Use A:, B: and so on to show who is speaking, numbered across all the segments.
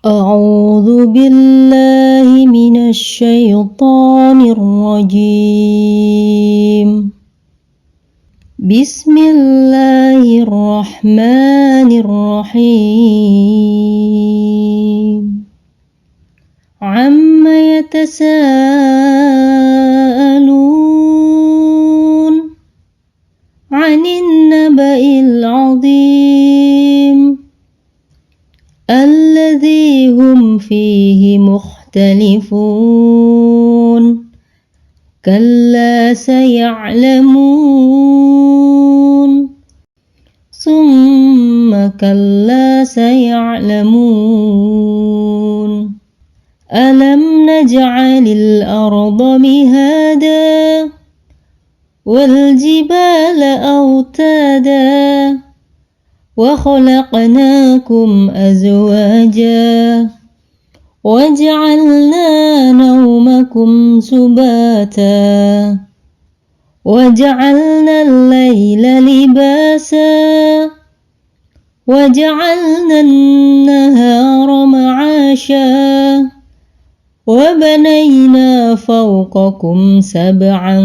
A: أعوذ بالله من الشيطان الرجيم. بسم الله الرحمن الرحيم. عما يتساءلون عن النبأ العظيم الذي هم فيه مختلفون كلا سيعلمون ثم كلا سيعلمون ألم نجعل الأرض مهادا والجبال أوتادا وخلقناكم أزواجا وجعلنا نومكم سباتا وجعلنا الليل لباسا وجعلنا النهار معاشا وبنينا فوقكم سبعا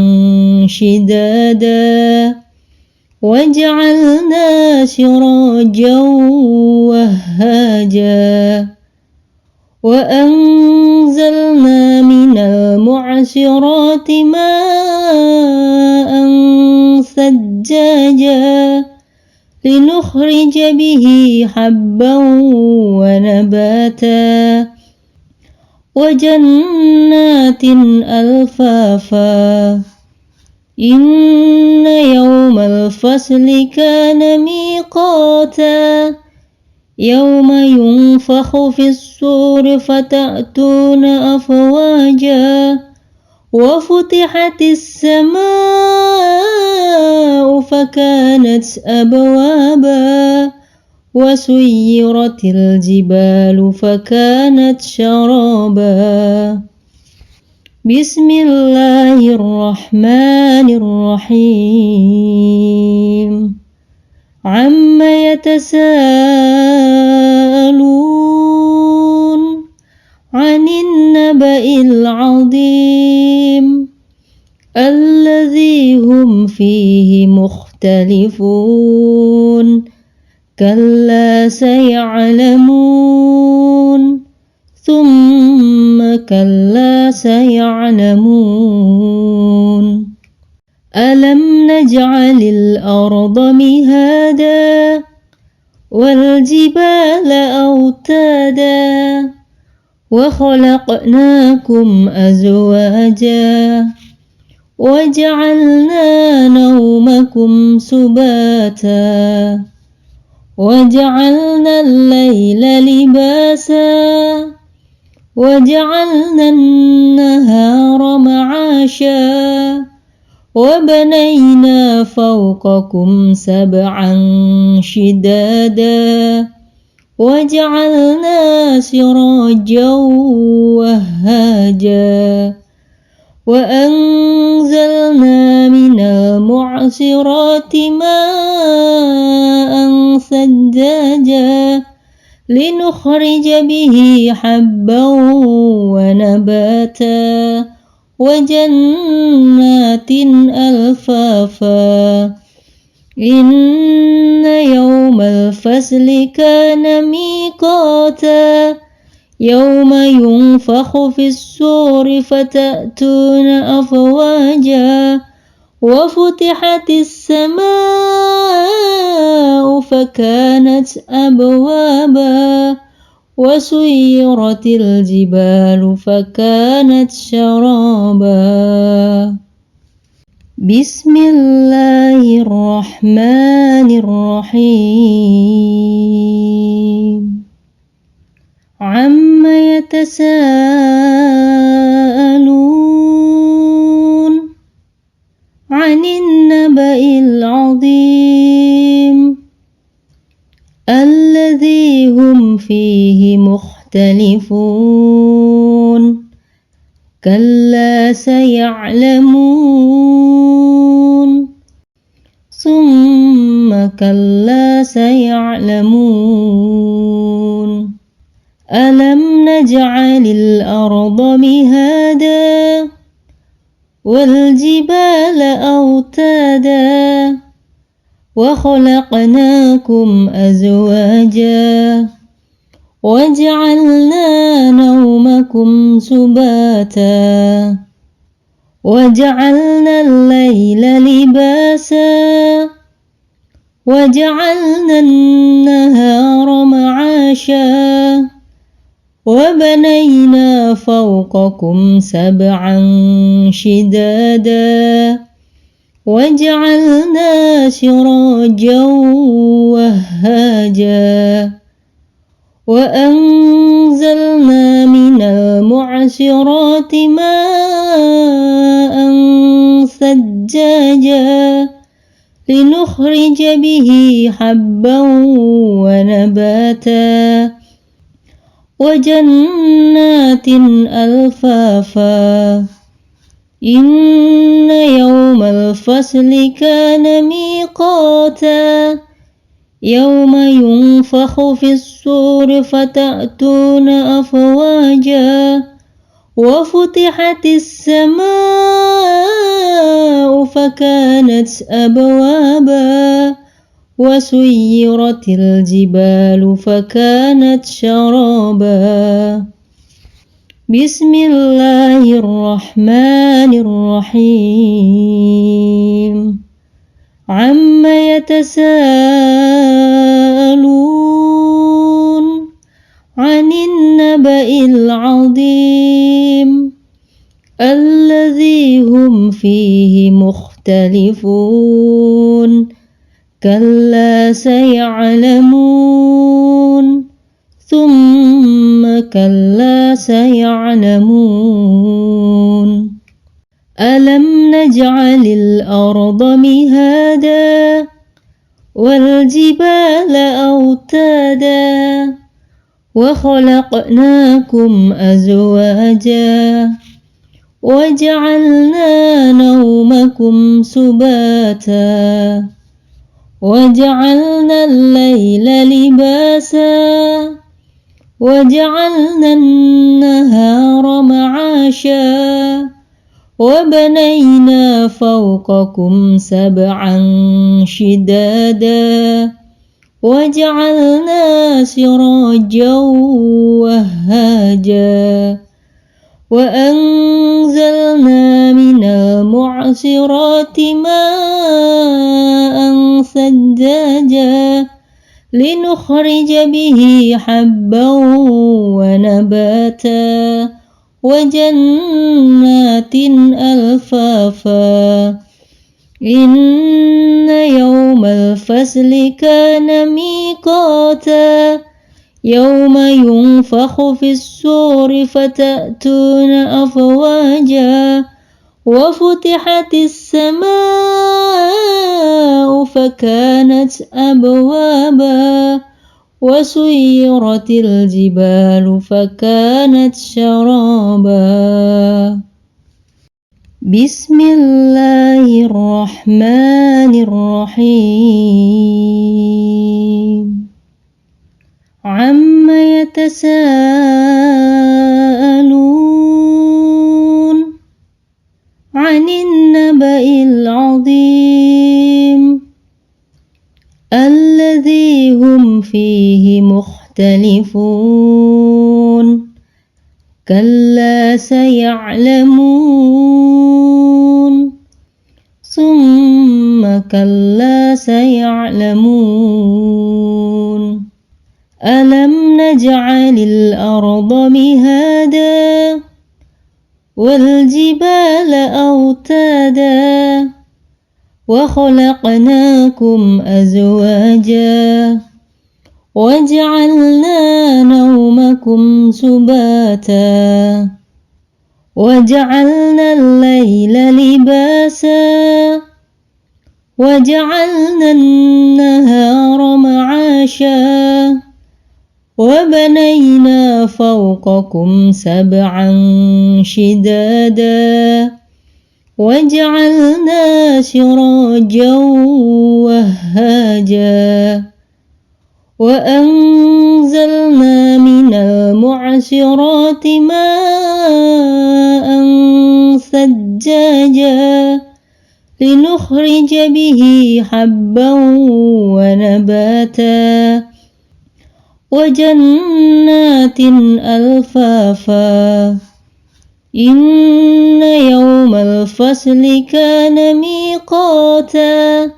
A: شدادا وجعلنا سراجا وهاجا وأنزلنا من المعصرات ماء ثجاجا لنخرج به حبا ونباتا وجنات ألفافا إن يوم الفصل كان ميقاتا يوم ينفخ في الصور فتأتون أفواجا وفتحت السماء فكانت أبوابا وسيرت الجبال فكانت شرابا بسم الله الرحمن الرحيم عما يتساءلون عن النبأ العظيم الذي هم فيه مختلفون كلا سيعلمون ثم كلا سيعلمون ألم نجعل الأرض مهادا والجبال أوتادا وخلقناكم أزواجا وجعلنا نومكم سباتا وجعلنا الليل لباسا وجعلنا النهار معاشا وبنينا فوقكم سبعا شدادا وجعلنا سراجا وهاجا وأنزلنا من المعصرات ماء ثجاجا لنخرج به حبا ونباتا وجنات ألفافا إن يوم الفصل كان ميقاتا يوم ينفخ في الصور فتأتون أفواجا وفتحت السماء فكانت أبوابا وسيرت الجبال فكانت شرابا بسم الله الرحمن الرحيم عما يتساءلون عن النبأ العظيم الذي هم فيه مختلفون كلا سيعلمون ثم كلا سيعلمون ألم نجعل الأرض مهادا والجبال أوتادا وخلقناكم أزواجا وجعلنا نومكم سباتا وجعلنا الليل لباسا وجعلنا النهار معاشا وبنينا فوقكم سبعا شدادا وجعلنا سراجا وهاجا وأنزلنا من المعصرات ماء ثجاجا لنخرج به حبا ونباتا وجنات ألفافا إن يوم الفصل كان ميقاتا يوم ينفخ في الصور فتأتون أفواجا وفتحت السماء فكانت أبوابا وسيرت الجبال فكانت شرابا بسم الله الرحمن الرحيم عما يتساءلون عن النبأ العظيم الذي هم فيه مختلفون كلا سيعلمون ثم كلا سيعلمون ألم نجعل الأرض مهادا والجبال أوتادا وخلقناكم أزواجا وجعلنا نومكم سباتا وجعلنا الليل لباسا وجعلنا النهار معاشا وبنينا فوقكم سبعا شدادا وجعلنا سراجا وهاجا وأنزلنا من المعصرات ماء ثجاجا لنخرج به حبا ونباتا وجنات ألفافا إن يوم الفصل كان ميقاتا يوم ينفخ في الصور فتأتون أفواجا وفتحت السماء فكانت أبوابا وسيرت الجبال فكانت شرابا بسم الله الرحمن الرحيم عما يتساءلون عن النبأ العظيم الذي هم فيه مختلفون كلا سيعلمون ثم كلا سيعلمون ألم نجعل الأرض مهادا والجبال أوتادا وخلقناكم أزواجا وجعلنا نومكم سباتا وجعلنا الليل لباسا وجعلنا النهار معاشا وبنينا فوقكم سبعا شدادا وجعلنا سراجا وهاجا وأنزلنا من المعصرات ماء ثجاجا لنخرج به حبا ونباتا وجنات ألفافا إن يوم الفصل كان ميقاتا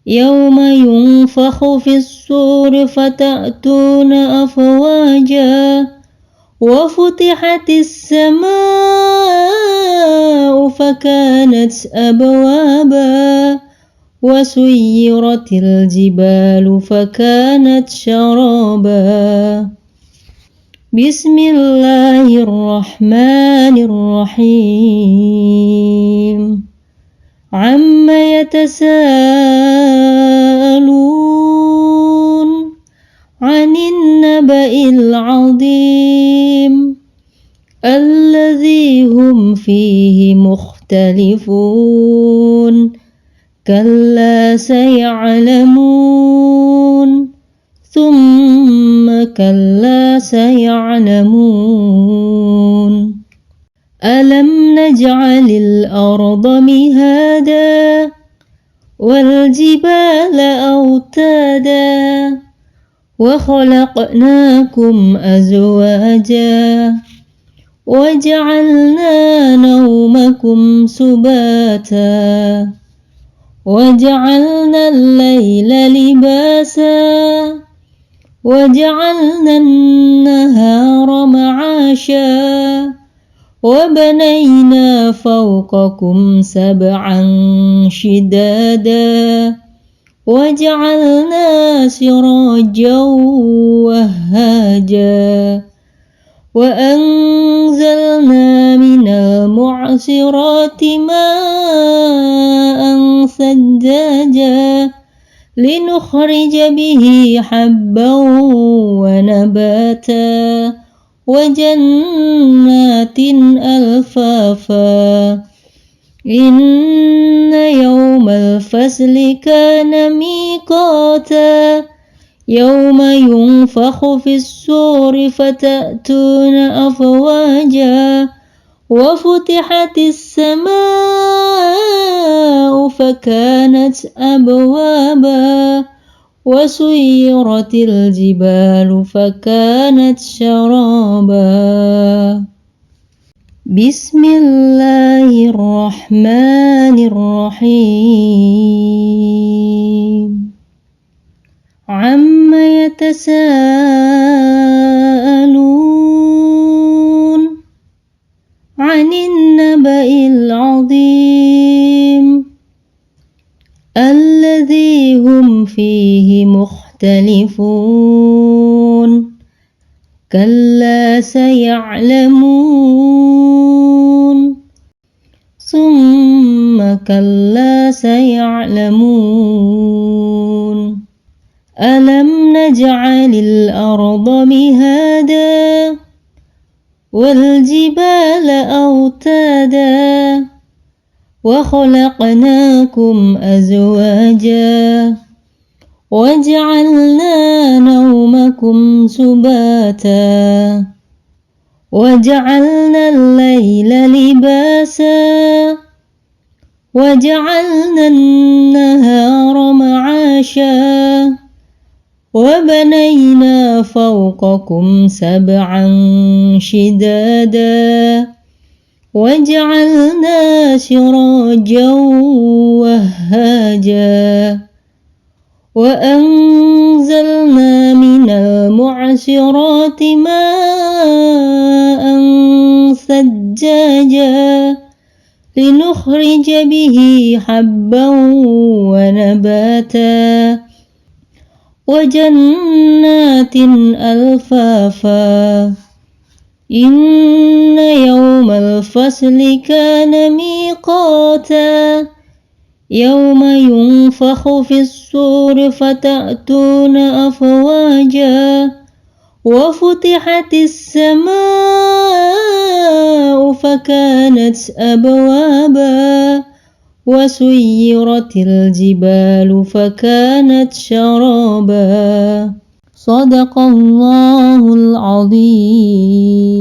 A: يوم ينفخ في الصور فتأتون أفواجا وفتحت السماء فكانت أبوابا وسيرت الجبال فكانت شرابا بسم الله الرحمن الرحيم عما يتساءلون عن النبأ العظيم الذي هم فيه مختلفون كلا سيعلمون ثم كلا سيعلمون ألم نجعل الأرض مهادا والجبال أوتادا وخلقناكم أزواجا وجعلنا نومكم سباتا وجعلنا الليل لباسا وجعلنا النهار معاشا وبنينا فوقكم سبعا شدادا وجعلنا سراجا وهاجا وأنزلنا من المعصرات ماء ثجاجا لنخرج به حبا ونباتا وجنات ألفافا إن يوم الفصل كان ميقاتا يوم ينفخ في الصور فتأتون أفواجا وفتحت السماء فكانت أبوابا وسيرت الجبال فكانت شرابا بسم الله الرحمن الرحيم عما يتساءلون عن النبأ العظيم الذي هم فيه مختلفون كلا سيعلمون ثم كلا سيعلمون ألم نجعل الأرض مهادا والجبال أوتادا وخلقناكم أزواجا وجعلنا نومكم سباتا وجعلنا الليل لباسا وجعلنا النهار معاشا وبنينا فوقكم سبعا شدادا وجعلنا سراجا وهاجا وأنزلنا من المعصرات ماء ثجاجا لنخرج به حبا ونباتا وجنات ألفافا إن يوم الفصل كان ميقاتا يوم ينفخ في الصور فتأتون أفواجا وفتحت السماء فكانت أبوابا وسيرت الجبال فكانت شرابا صدق الله العظيم. الرحيم